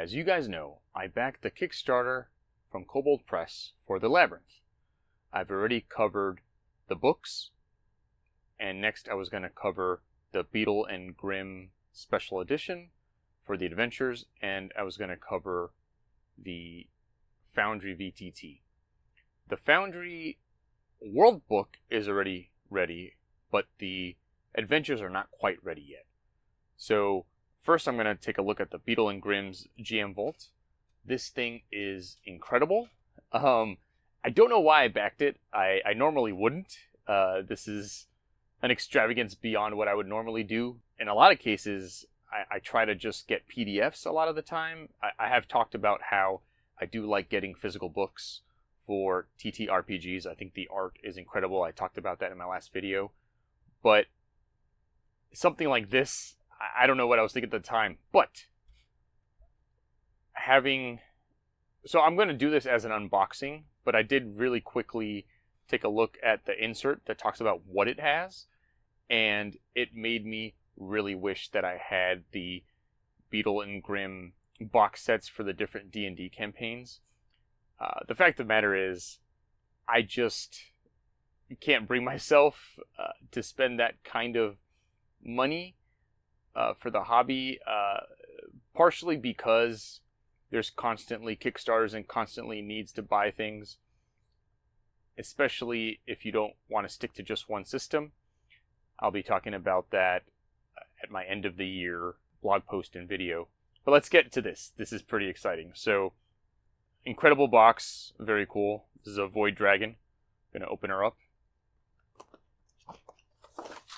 As you guys know, I backed the Kickstarter from Kobold Press for the Labyrinth. I've already covered the books, and next I was going to cover the Beadle and Grimm Special Edition for the adventures, and I was going to cover the Foundry VTT. The Foundry Worldbook is already ready, but the adventures are not quite ready yet. So first I'm going to take a look at the Beadle and Grimm's GM Vault. This thing is incredible. I don't know why I backed it. I normally wouldn't. This is an extravagance beyond what I would normally do. In a lot of cases, I try to just get PDFs a lot of the time. I have talked about how I do like getting physical books for TTRPGs. I think the art is incredible. I talked about that in my last video. But something like this, I don't know what I was thinking at the time. But so I'm going to do this as an unboxing, but I did really quickly take a look at the insert that talks about what it has, and it made me really wish that I had the Beadle and Grimm box sets for the different D&D campaigns. The fact of the matter is, I just can't bring myself to spend that kind of money for the hobby, partially because there's constantly Kickstarters and constantly needs to buy things, especially if you don't want to stick to just one system. I'll be talking about that at my end of the year blog post and video. But let's get to this. This is pretty exciting. So, incredible box, very cool. This is a Void Dragon. I'm going to open her up.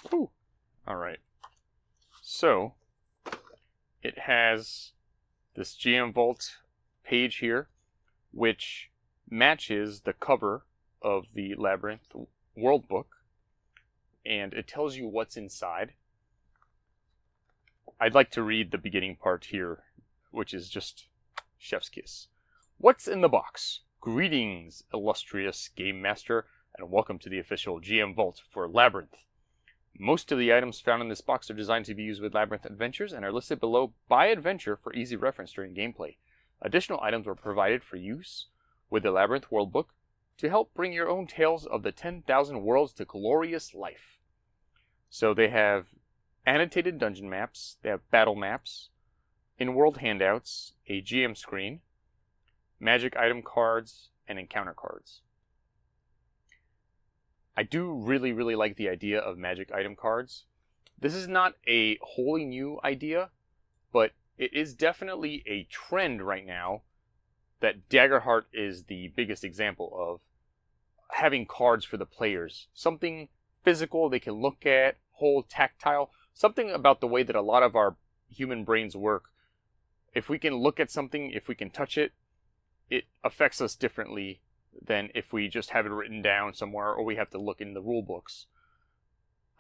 Whew. All right. So, it has this GM Vault page here, which matches the cover of the Labyrinth Worldbook, and it tells you what's inside. I'd like to read the beginning part here, which is just chef's kiss. What's in the box? Greetings, illustrious game master, and welcome to the official GM Vault for Labyrinth. Most of the items found in this box are designed to be used with Labyrinth adventures and are listed below by adventure for easy reference during gameplay. Additional items were provided for use with the Labyrinth Worldbook to help bring your own tales of the 10,000 worlds to glorious life. So they have annotated dungeon maps, they have battle maps, in-world handouts, a GM screen, magic item cards, and encounter cards. I do really like the idea of magic item cards. This is not a wholly new idea, but it is definitely a trend right now that Daggerheart is the biggest example of, having cards for the players. Something physical they can look at, hold, tactile. Something about the way that a lot of our human brains work. If we can look at something, if we can touch it, it affects us differently than if we just have it written down somewhere or we have to look in the rule books.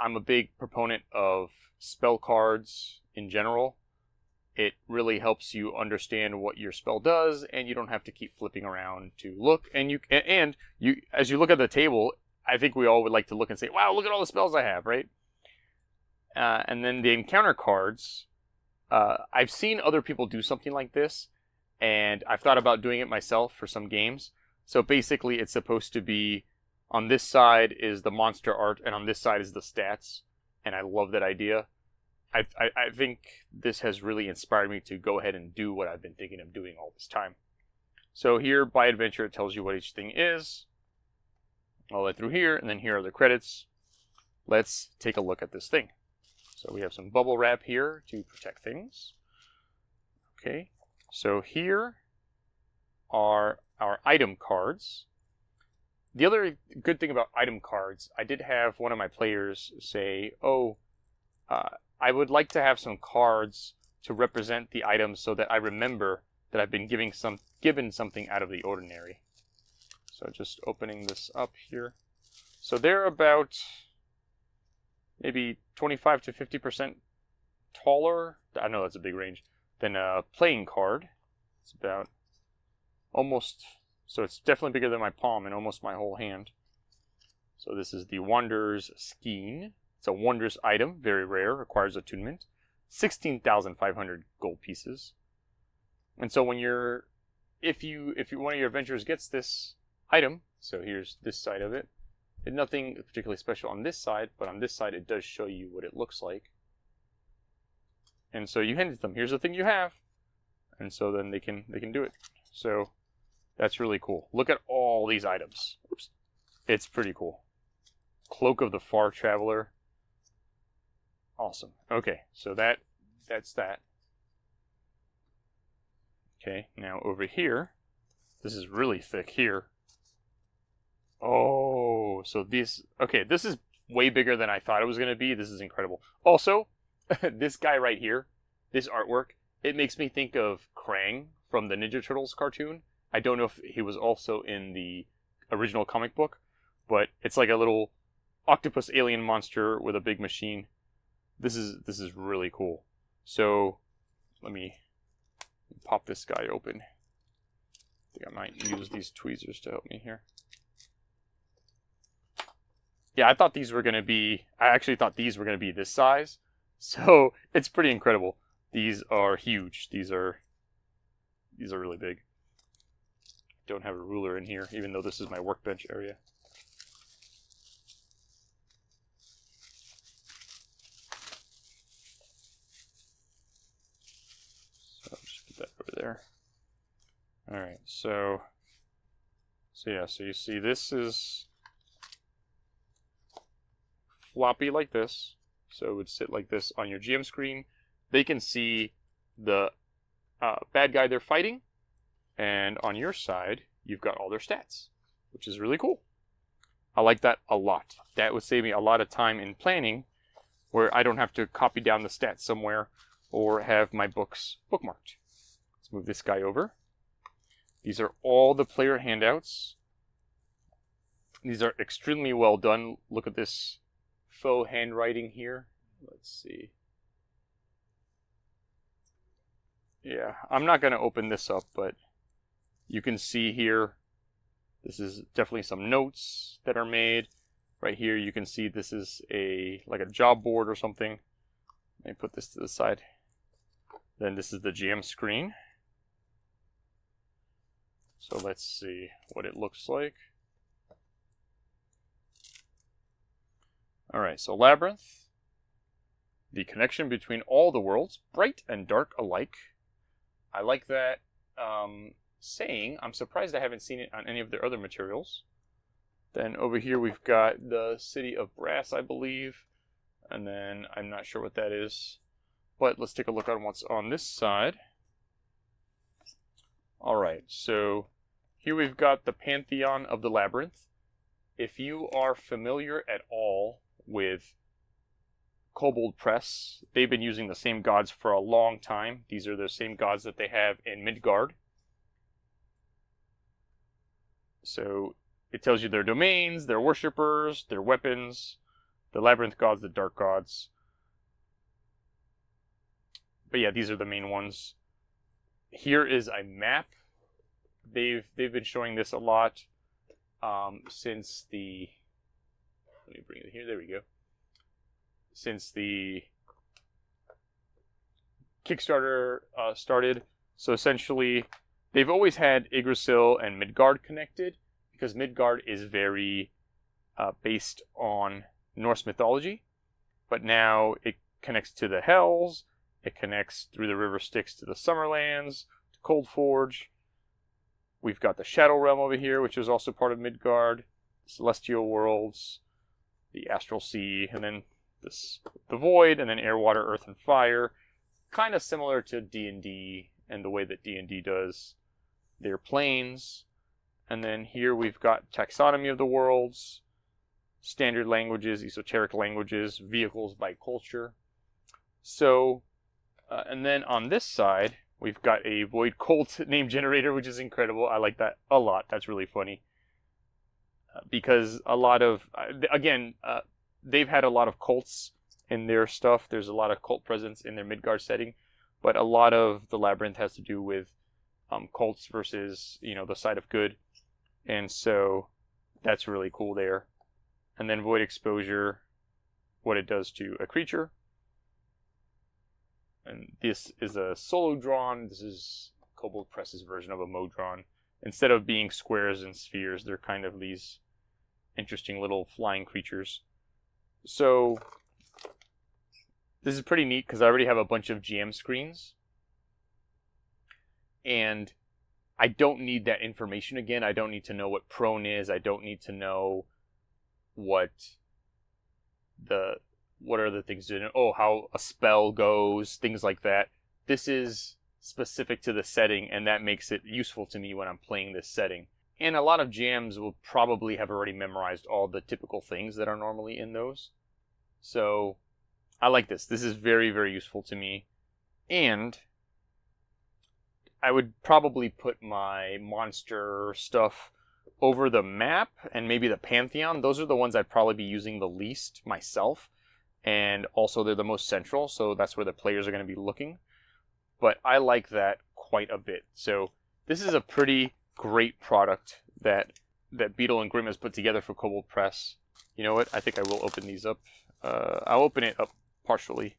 I'm a big proponent of spell cards in general. It really helps you understand what your spell does, and you don't have to keep flipping around to look. And you, as you look at the table, I think we all would like to look and say, "Wow, look at all the spells I have!" Right? And then the encounter cards. I've seen other people do something like this, and I've thought about doing it myself for some games. So basically, it's supposed to be, on this side is the monster art, and on this side is the stats. And I love that idea. I think this has really inspired me to go ahead and do what I've been thinking of doing all this time. So here, by adventure, it tells you what each thing is. All the way through here, and then here are the credits. Let's take a look at this thing. So we have some bubble wrap here to protect things. Okay, so here are our item cards. The other good thing about item cards, I did have one of my players say, I would like to have some cards to represent the items so that I remember that I've been given something out of the ordinary. So just opening this up here. So they're about maybe 25 to 50% taller, I know that's a big range, than a playing card. It's about almost, so it's definitely bigger than my palm and almost my whole hand. So this is the Wanderer's Skein. It's a wondrous item, very rare, requires attunement. 16,500 gold pieces. And so when you're, if one of your adventurers gets this item, so here's this side of it. There's nothing particularly special on this side, but on this side it does show you what it looks like. And so you hand it to them. Here's the thing you have, and so then they can do it. So that's really cool. Look at all these items. Oops. It's pretty cool. Cloak of the Far Traveler. Awesome. Okay, so that's that. Okay, now over here, this is really thick here. Oh, so these, okay, this is way bigger than I thought it was going to be. This is incredible. Also, this guy right here, this artwork, it makes me think of Krang from the Ninja Turtles cartoon. I don't know if he was also in the original comic book, but it's like a little octopus alien monster with a big machine. This is really cool. So let me pop this guy open. I think I might use these tweezers to help me here. Yeah, I thought these were going to be, I actually thought these were going to be this size. So it's pretty incredible. These are huge. These are really big. Don't have a ruler in here, even though this is my workbench area. So I'll just put that over there. All right, so yeah, so you see this is floppy like this. So it would sit like this on your GM screen. They can see the bad guy they're fighting. And on your side, you've got all their stats, which is really cool. I like that a lot. That would save me a lot of time in planning where I don't have to copy down the stats somewhere or have my books bookmarked. Let's move this guy over. These are all the player handouts. These are extremely well done. Look at this faux handwriting here. Let's see. Yeah, I'm not going to open this up, but you can see here, this is definitely some notes that are made. Right here, you can see this is like a job board or something. Let me put this to the side. Then this is the GM screen. So let's see what it looks like. All right, so Labyrinth. The connection between all the worlds, bright and dark alike. I like that saying. I'm surprised I haven't seen it on any of their other materials. Then over here we've got the City of Brass, I believe. And then I'm not sure what that is. But let's take a look on what's on this side. Alright, so here we've got the Pantheon of the Labyrinth. If you are familiar at all with Kobold Press, they've been using the same gods for a long time. These are the same gods that they have in Midgard. So it tells you their domains, their worshippers, their weapons, the Labyrinth gods, the dark gods. But yeah, these are the main ones. Here is a map. They've been showing this a lot since the... Let me bring it here. There we go. Since the Kickstarter started. So essentially, they've always had Yggdrasil and Midgard connected because Midgard is very based on Norse mythology. But now it connects to the Hells. It connects through the River Styx to the Summerlands, to Coldforge. We've got the Shadow Realm over here, which is also part of Midgard. Celestial Worlds, the Astral Sea, and then the Void, and then Air, Water, Earth, and Fire. Kind of similar to D&D and the way that D&D does their planes. And then here we've got Taxonomy of the Worlds, Standard Languages, Esoteric Languages, Vehicles by Culture. So, and then on this side, we've got a Void Cult name generator, which is incredible. I like that a lot. That's really funny. Because a lot of, again, they've had a lot of cults in their stuff. There's a lot of cult presence in their Midgard setting. But a lot of the Labyrinth has to do with cults versus, the side of good. And so that's really cool there. And then Void Exposure, what it does to a creature. And this is a solo drawn. This is Kobold Press's version of a Modron. Instead of being squares and spheres, they're kind of these interesting little flying creatures. So this is pretty neat because I already have a bunch of GM screens. And I don't need that information again. I don't need to know what prone is. I don't need to know what are the things in it. Oh, how a spell goes, things like that. This is specific to the setting, and that makes it useful to me when I'm playing this setting. And a lot of GMs will probably have already memorized all the typical things that are normally in those. So I like this. This is very, very useful to me. And I would probably put my monster stuff over the map and maybe the Pantheon. Those are the ones I'd probably be using the least myself. And also they're the most central, so that's where the players are going to be looking. But I like that quite a bit. So this is a pretty great product that Beadle and Grimm has put together for Kobold Press. You know what? I think I will open these up. I'll open it up partially.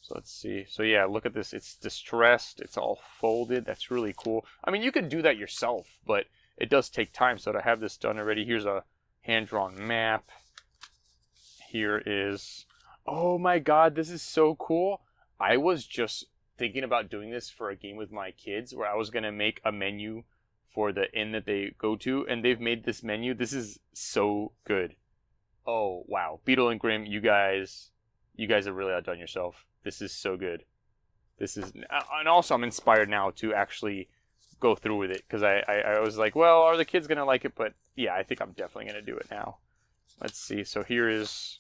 So let's see. So yeah, look at this. It's distressed. It's all folded. That's really cool. I mean, you could do that yourself, but it does take time. So to have this done already, here's a hand-drawn map. Here is... Oh my god, this is so cool. I was just thinking about doing this for a game with my kids where I was going to make a menu for the inn that they go to, and they've made this menu. This is so good. Oh, wow. Beadle and Grimm, you guys have really outdone yourself. This is so good. This is, and also I'm inspired now to actually go through with it, because I was like, well, are the kids going to like it? But yeah, I think I'm definitely going to do it now. Let's see. So here is,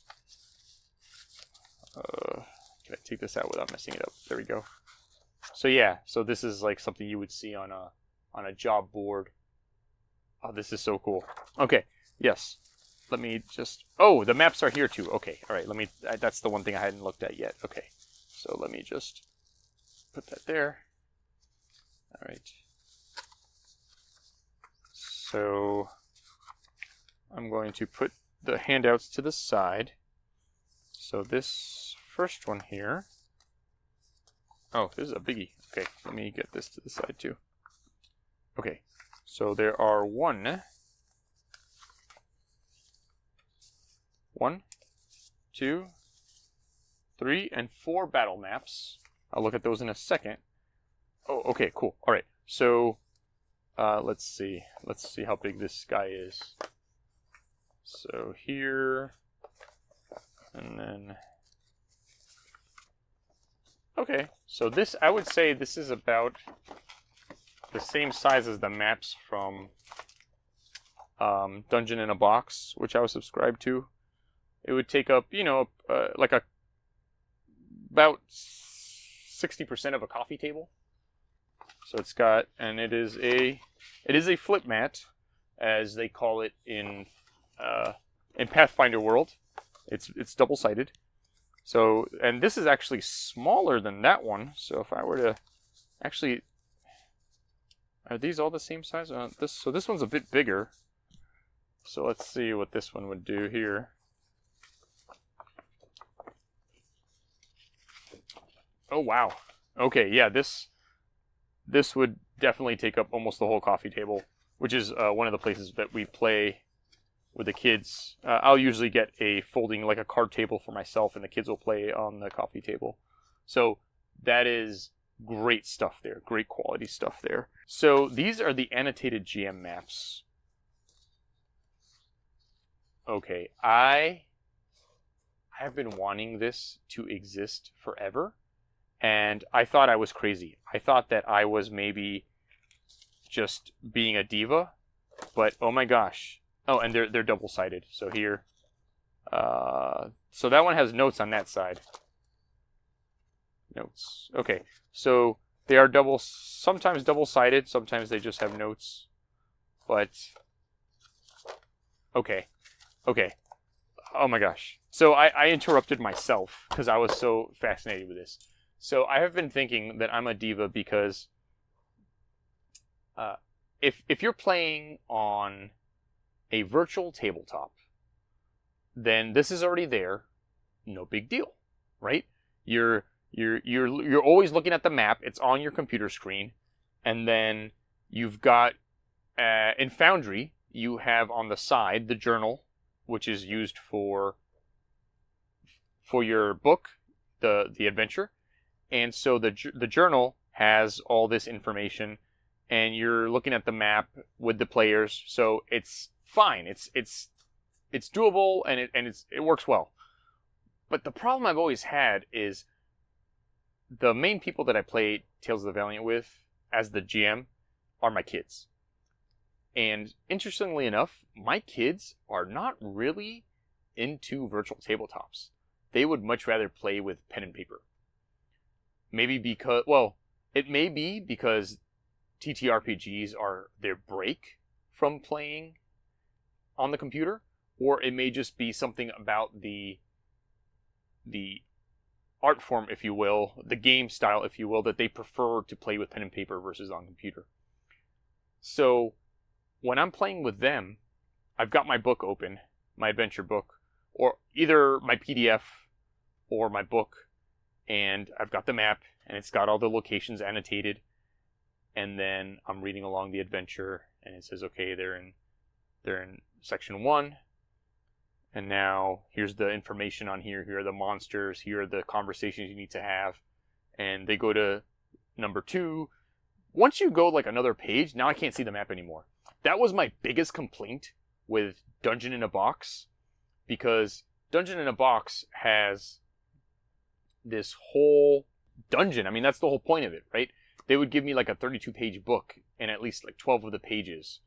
can I take this out without messing it up? There we go. So yeah, so this is like something you would see on a job board. Oh, this is so cool. Okay, yes. Let me just... Oh, the maps are here too. Okay, all right. Let me... That's the one thing I hadn't looked at yet. Okay, so let me just put that there. All right. So I'm going to put the handouts to the side. So this first one here... Oh, this is a biggie. Okay, let me get this to the side too. Okay, so there are 1, 2, 3, and 4 battle maps. I'll look at those in a second. Oh, okay, cool. All right, so let's see. Let's see how big this guy is. So here, and then... Okay, so this, I would say this is about the same size as the maps from Dungeon in a Box, which I was subscribed to. It would take up, you know, like about 60% of a coffee table. So it's got, and it is a flip mat, as they call it in Pathfinder World. It's double-sided. So, and this is actually smaller than that one. So if I were to actually, are these all the same size? So this one's a bit bigger. So let's see what this one would do here. Oh wow. Okay, yeah, this would definitely take up almost the whole coffee table, which is one of the places that we play with the kids. I'll usually get a folding, like a card table for myself, and the kids will play on the coffee table. So that is great stuff there, great quality stuff there. So these are the annotated GM maps. Okay, I have been wanting this to exist forever, and I thought I was crazy. I thought that I was maybe just being a diva, but oh my gosh. Oh, and they're double-sided. So here, so that one has notes on that side. Notes. Okay, so they are sometimes double-sided, sometimes they just have notes. But okay. Oh my gosh. So I interrupted myself because I was so fascinated with this. So I have been thinking that I'm a diva because if you're playing on a virtual tabletop, then this is already there. No big deal, right? You're always looking at the map. It's on your computer screen, And then you've got, in Foundry, you have on the side the journal, which is used for your book, the adventure. And so the journal has all this information, and you're looking at the map with the players, so it's fine. It's doable, and it works well. But the problem I've always had is the main people that I play Tales of the Valiant with as the GM are my kids. And interestingly enough, my kids are not really into virtual tabletops. They would much rather play with pen and paper. Maybe because, well, it may be because TTRPGs are their break from playing on the computer, or it may just be something about the art form, if you will, the game style, if you will, that they prefer to play with pen and paper versus on computer. So when I'm playing with them, I've got my book open, my adventure book, or either my PDF or my book, and I've got the map, and it's got all the locations annotated, and then I'm reading along the adventure, and it says, okay, they're in section 1, and now here's the information on here. Here are the monsters. Here are the conversations you need to have, and they go to number 2. Once you go like another page, now I can't see the map anymore. That was my biggest complaint with Dungeon in a Box, because Dungeon in a Box has this whole dungeon. I mean, that's the whole point of it, right? They would give me like a 32-page book, and at least like 12 of the pages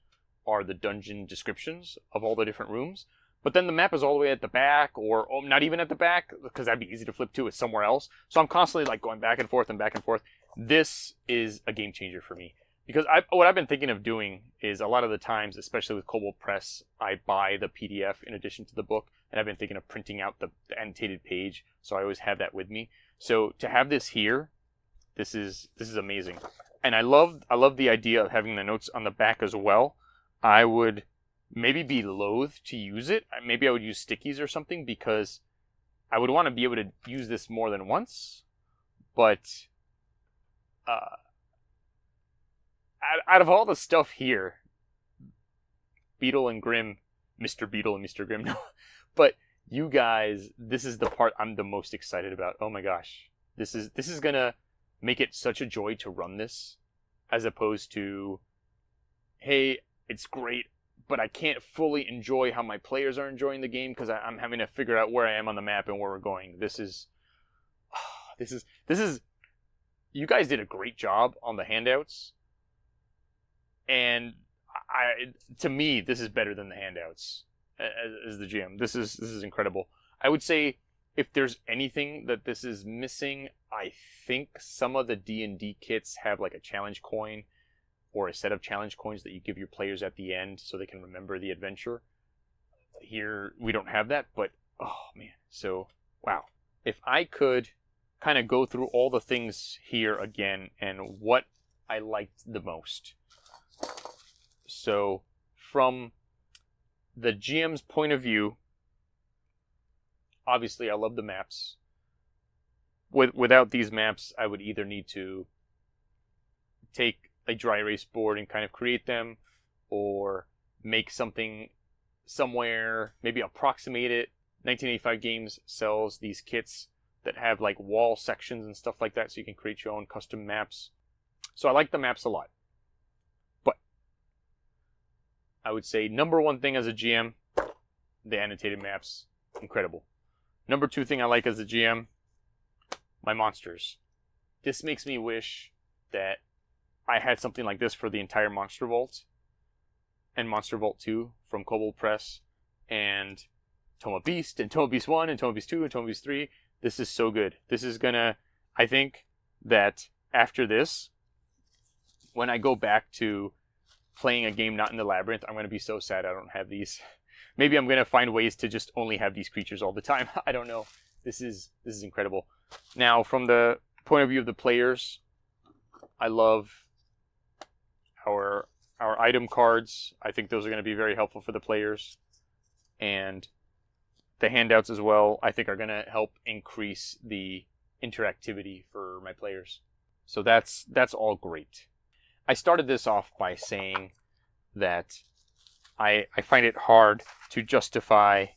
are the dungeon descriptions of all the different rooms. But then the map is all the way at the back, or not even at the back, because that'd be easy to flip to. It's somewhere else. So I'm constantly like going back and forth and back and forth. This is a game changer for me. Because what I've been thinking of doing is a lot of the times, especially with Kobold Press, I buy the PDF in addition to the book, and I've been thinking of printing out the annotated page, so I always have that with me. So to have this here, this is amazing, and I love the idea of having the notes on the back as well. I would maybe be loath to use it. Maybe I would use stickies or something, because I would want to be able to use this more than once, but out of all the stuff here, Beadle and Grimm, Mr. Beadle and Mr. Grimm, no, but you guys, this is the part I'm the most excited about. Oh my gosh, this is gonna make it such a joy to run this, as opposed to, hey, it's great, but I can't fully enjoy how my players are enjoying the game because I'm having to figure out where I am on the map and where we're going. This is, you guys did a great job on the handouts. And to me, this is better than the handouts as the GM. This is incredible. I would say if there's anything that this is missing, I think some of the D&D kits have like a challenge coin or a set of challenge coins that you give your players at the end so they can remember the adventure. Here, we don't have that, but oh man. So, wow. If I could kind of go through all the things here again and what I liked the most. So, from the GM's point of view, obviously I love the maps. Without these maps, I would either need to take a dry erase board and kind of create them, or make something somewhere, maybe approximate it. 1985 Games sells these kits that have like wall sections and stuff like that, so you can create your own custom maps. So I like the maps a lot. I would say number one thing as a GM, the annotated maps, incredible. Number 2 thing I like as a GM, my monsters. This makes me wish that I had something like this for the entire Monster Vault, and Monster Vault 2 from Kobold Press, and Tome of Beast, and Tome of Beast 1, and Tome of Beast 2, and Tome of Beast 3. This is so good. This is gonna, I think that after this, when I go back to playing a game not in the Labyrinth, I'm going to be so sad I don't have these. Maybe I'm going to find ways to just only have these creatures all the time. I don't know. This is incredible. Now, from the point of view of the players, I love our item cards. I think those are going to be very helpful for the players. And the handouts as well, I think are going to help increase the interactivity for my players. So that's all great. I started this off by saying that I find it hard to justify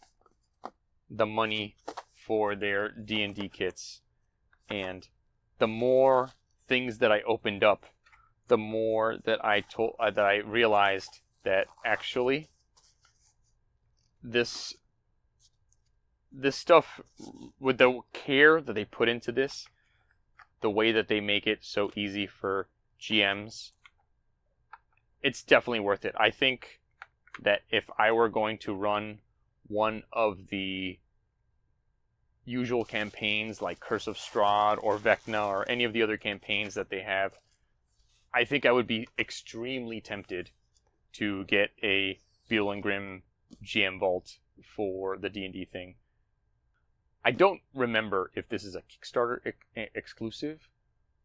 the money for their D&D kits, and the more things that I opened up, the more that I realized that actually this stuff, with the care that they put into this, the way that they make it so easy for GMs, it's definitely worth it. I think that if I were going to run one of the usual campaigns like Curse of Strahd or Vecna or any of the other campaigns that they have, I think I would be extremely tempted to get a Beadle and Grimm GM Vault for the D&D thing. I don't remember if this is a Kickstarter exclusive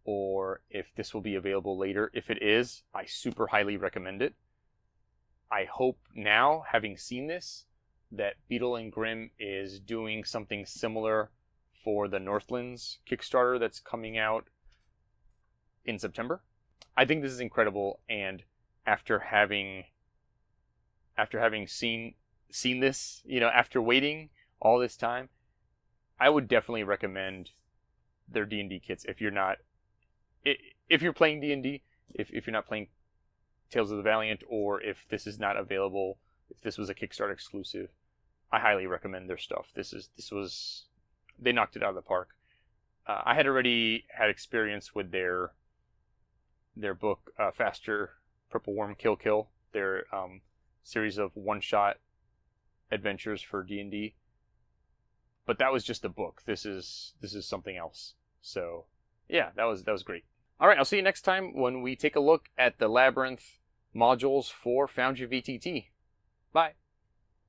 or if this will be available later. If it is, I super highly recommend it. I hope now, having seen this, that Beadle and Grimm is doing something similar for the Northlands Kickstarter that's coming out in September. I think this is incredible, and after having seen this, after waiting all this time, I would definitely recommend their D&D kits if you're playing D&D, if you're not playing Tales of the Valiant, or if this is not available, if this was a Kickstarter exclusive, I highly recommend their stuff. They knocked it out of the park. I had already had experience with their book, Faster Purple Worm Kill, their series of one-shot adventures for D&D. But that was just a book. This is something else. So yeah, that was great. All right, I'll see you next time when we take a look at the Labyrinth modules for Foundry VTT. Bye.